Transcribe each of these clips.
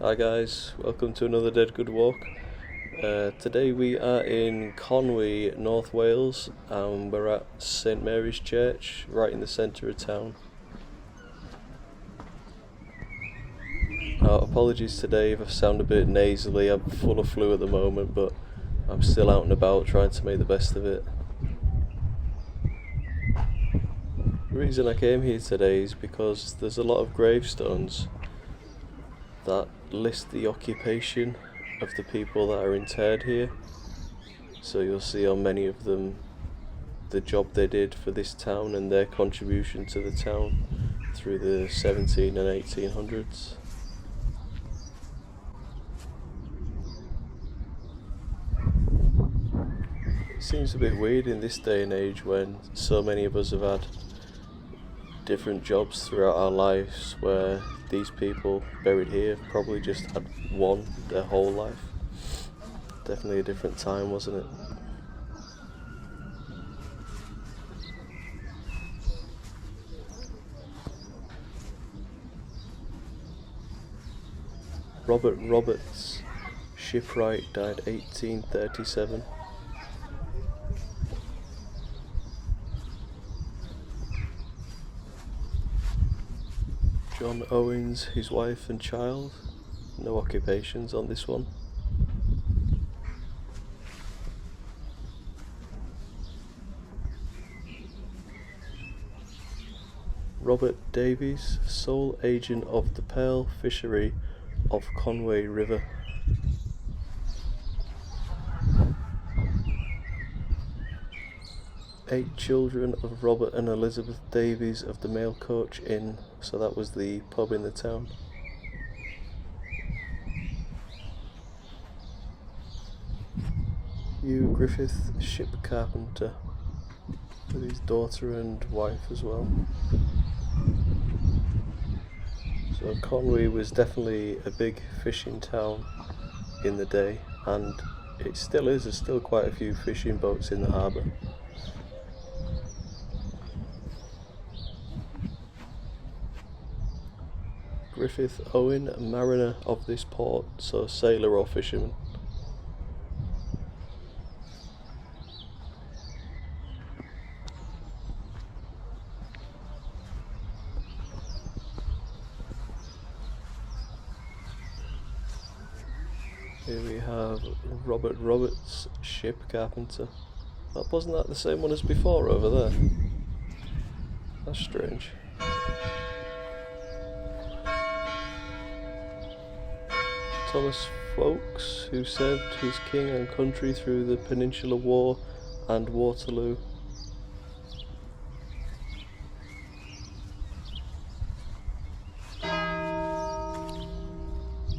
Hi guys, welcome to another Dead Good Walk. Today we are in Conwy, North Wales, and we're at St Mary's Church, right in the centre of town. Apologies today if I sound a bit nasally. I'm full of flu at the moment, but I'm still out and about trying to make the best of it. The reason I came here today is because there's a lot of gravestones that list the occupation of the people that are interred here. So you'll see on many of them the job they did for this town and their contribution to the town through the 17 and 1800s. It seems a bit weird in this day and age when so many of us have had different jobs throughout our lives, where these people buried here probably just had one their whole life. Definitely a different time, wasn't it? Robert Roberts, shipwright, died 1837. John Owens, his wife and child. No occupations on this one. Robert Davies, sole agent of the pearl fishery of Conwy River. Eight children of Robert and Elizabeth Davies of the Mail Coach Inn, so that was the pub in the town. Hugh Griffith, ship carpenter, with his daughter and wife as well. So Conwy was definitely a big fishing town in the day, and it still is. There's still quite a few fishing boats in the harbour. Griffith Owen, a mariner of this port, so sailor or fisherman. Here we have Robert Roberts, ship carpenter. Wasn't that the same one as before over there? That's strange. Thomas Folkes, who served his king and country through the Peninsular War and Waterloo.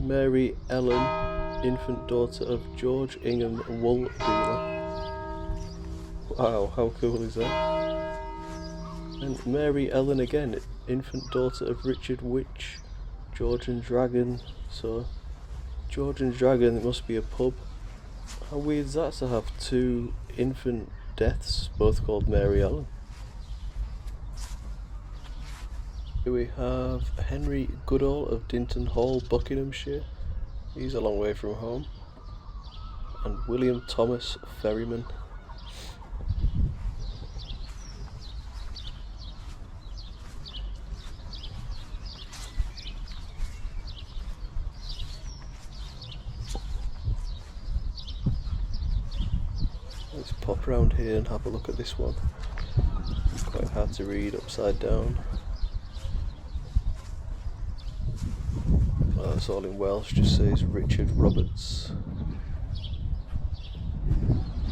Mary Ellen, infant daughter of George Ingham, wool dealer. Wow, how cool is that? And Mary Ellen again, infant daughter of Richard Witch, George and Dragon, so George and Dragon, it must be a pub. How weird is that to have two infant deaths, both called Mary Ellen? Here we have Henry Goodall of Dinton Hall, Buckinghamshire. He's a long way from home. And William Thomas, ferryman. Let's pop around here and have a look at this one. It's quite hard to read upside down. Well, that's all in Welsh, just says Richard Roberts.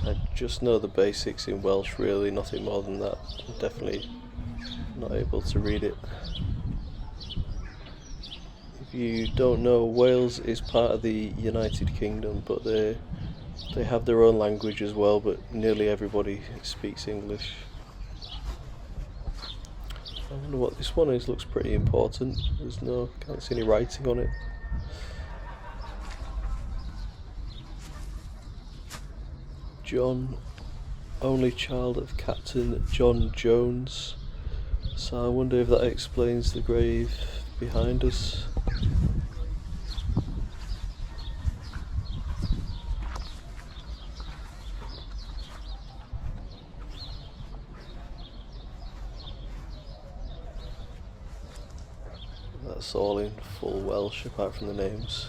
I just know the basics in Welsh really, nothing more than that. I'm definitely not able to read it. If you don't know, Wales is part of the United Kingdom, but they have their own language as well, but nearly everybody speaks English. I wonder what this one is. Looks pretty important. Can't see any writing on it. John, only child of Captain John Jones. So I wonder if that explains the grave behind us. That's all in full Welsh apart from the names.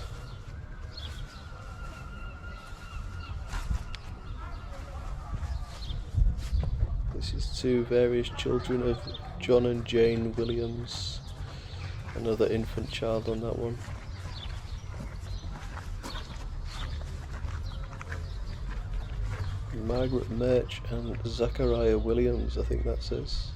This is to various children of John and Jane Williams. Another infant child on that one. Margaret Murch and Zachariah Williams, I think that says.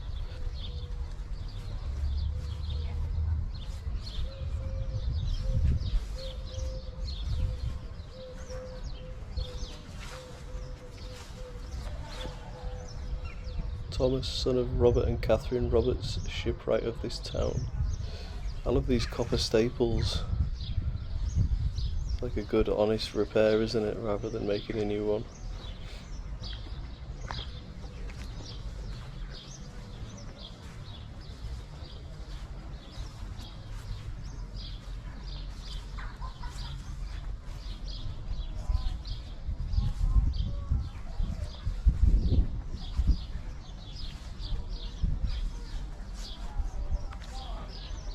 Thomas, son of Robert and Catherine Roberts, shipwright of this town. I love these copper staples. It's like a good honest repair, isn't it, rather than making a new one.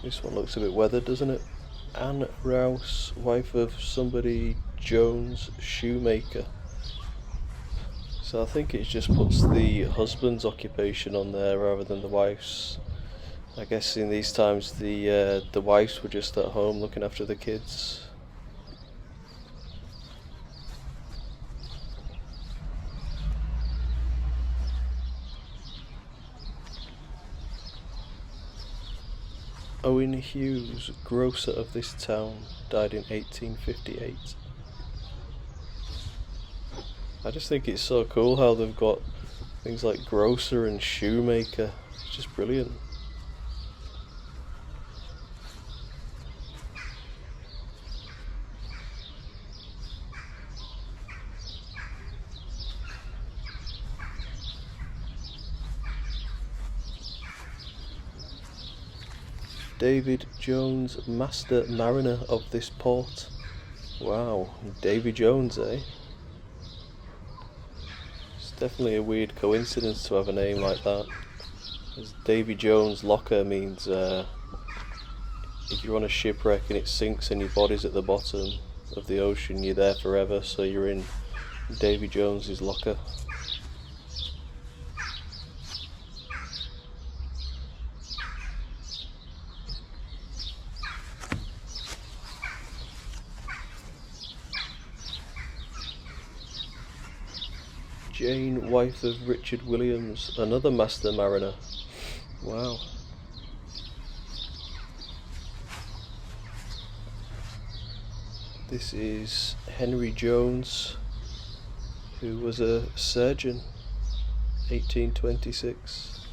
This one looks a bit weathered, doesn't it? Anne Rouse, wife of somebody Jones, shoemaker. So I think it just puts the husband's occupation on there rather than the wife's. I guess in these times the wives were just at home looking after the kids. Owen Hughes, grocer of this town, died in 1858. I just think it's so cool how they've got things like grocer and shoemaker. It's just brilliant. David Jones, master mariner of this port. Wow, Davy Jones, eh? It's definitely a weird coincidence to have a name like that. As Davy Jones locker means if you're on a shipwreck and it sinks and your body's at the bottom of the ocean, you're there forever, so you're in Davy Jones's locker. Jane, wife of Richard Williams, another master mariner. Wow. This is Henry Jones, who was a surgeon, 1826.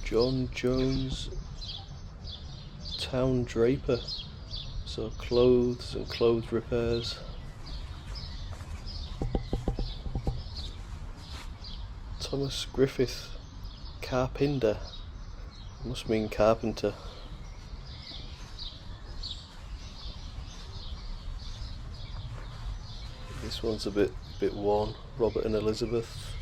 John Jones, town draper. So clothes and clothes repairs. Thomas Griffith, carpenter. Must mean carpenter. This one's a bit worn. Robert and Elizabeth.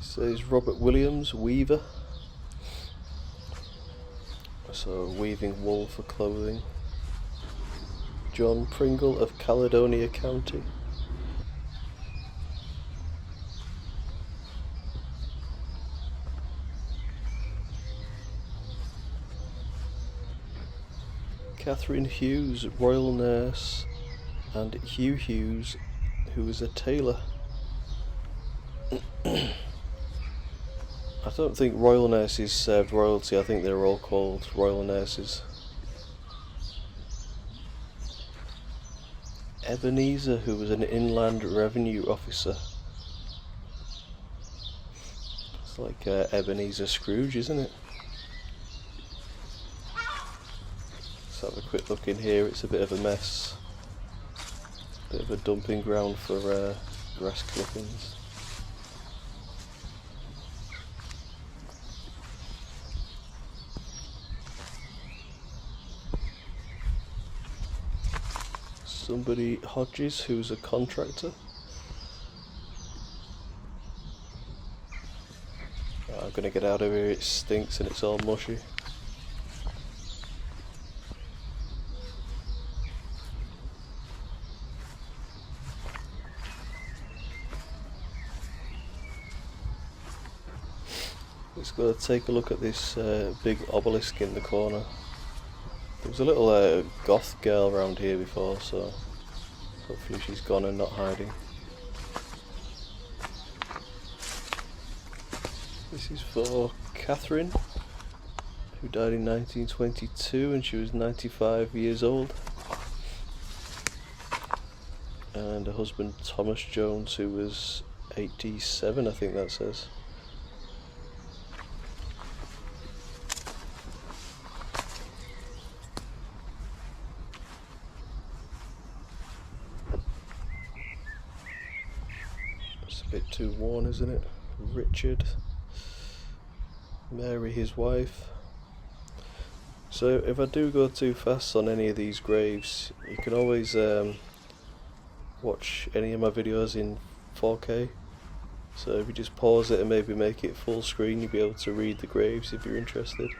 Says Robert Williams, weaver. So weaving wool for clothing. John Pringle of Caledonia County. Catherine Hughes, royal nurse, and Hugh Hughes, who was a tailor. I don't think royal nurses served royalty, I think they're all called royal nurses. Ebenezer, who was an inland revenue officer. It's like Ebenezer Scrooge, isn't it? Let's have a quick look in here, it's a bit of a mess. Bit of a dumping ground for grass clippings. somebody Hodges, who's a contractor. I'm gonna get out of here, it stinks and it's all mushy. Let's go take a look at this big obelisk in the corner. There was a little goth girl around here before, so hopefully she's gone and not hiding. This is for Catherine, who died in 1922 and she was 95 years old. And her husband Thomas Jones, who was 87, I think that says. It's a bit too worn, isn't it? Richard. Mary, his wife. So if I do go too fast on any of these graves, you can always watch any of my videos in 4K. So if you just pause it and maybe make it full screen, you'll be able to read the graves if you're interested.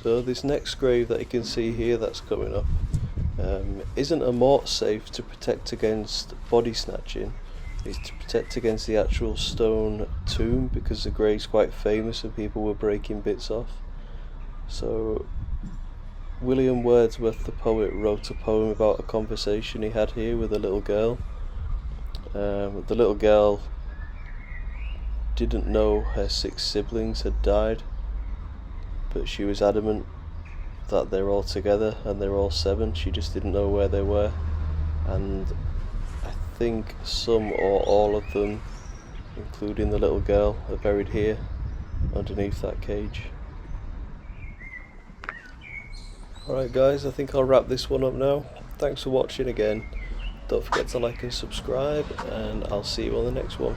So this next grave that you can see here that's coming up isn't a mort safe to protect against body snatching. It's to protect against the actual stone tomb, because the grave's quite famous and people were breaking bits off. So William Wordsworth, the poet, wrote a poem about a conversation he had here with a little girl. The little girl didn't know her 6 siblings had died, but she was adamant that they're all together and they're all 7. She just didn't know where they were, and I think some or all of them, including the little girl, are buried here underneath that cage. Alright guys, I think I'll wrap this one up now. Thanks for watching again. Don't forget to like and subscribe, and I'll see you on the next one.